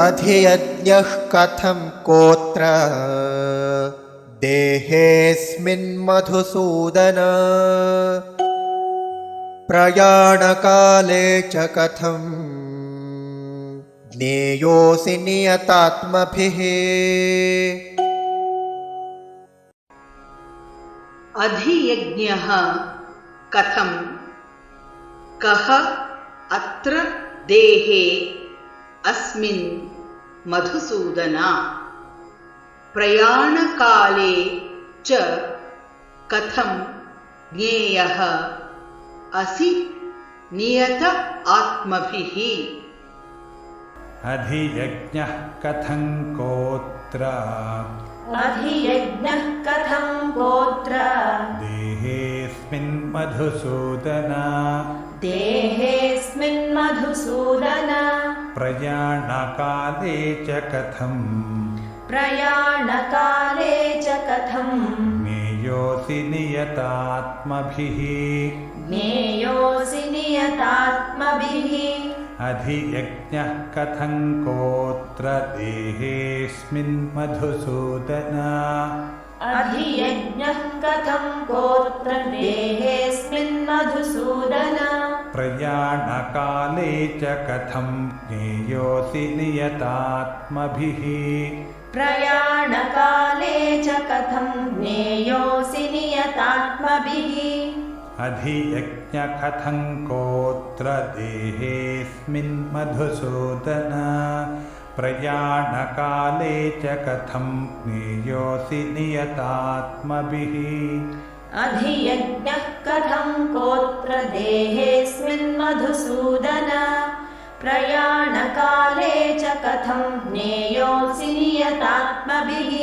अधियज्ञः कथं कोत्र देहेऽस्मिन् मधुसूदन प्रयाणकाले च कथं ज्ञेयोऽसि नियतात्मभिः। अधियज्ञः कथं कः अत्र देहे अस्मिन् मधुसूदन प्रयाणकाले च कथं ज्ञेयः असि नियत आत्मभिः। अधियज्ञः कथं कोत्र अधियज्ञः कथं गोत्र देहेऽस्मिन् मधुसूदन देहेऽस्मिन् मधुसूदन प्रयाणकाले च कथं प्रयाणकाले च कथं ज्ञेयोऽसि नियतात्मभिः। ज्ञेयोऽसि नियतात्मभिः। अधियज्ञः कथं कोत्र देहेऽस्मिन् मधुसूदन अधियज्ञः कथं गोत्र देहेऽस्मिन् मधुसूदन प्रयाणकाले च कथं ज्ञेयोऽसि नियतात्मभिः। प्रयाणकाले च कथं ज्ञेयोऽसि नियतात्मभिः। अधियज्ञः कथं कोत्र देहेऽस्मिन् मधुसूदन प्रयाणकाले च कथं ज्ञेयोऽसि नियतात्मभिः। अधियज्ञः कथं गोत्र देहेऽस्मिन् मधुसूदन प्रयाणकाले च कथं ज्ञेयोऽसि नियतात्मभिः।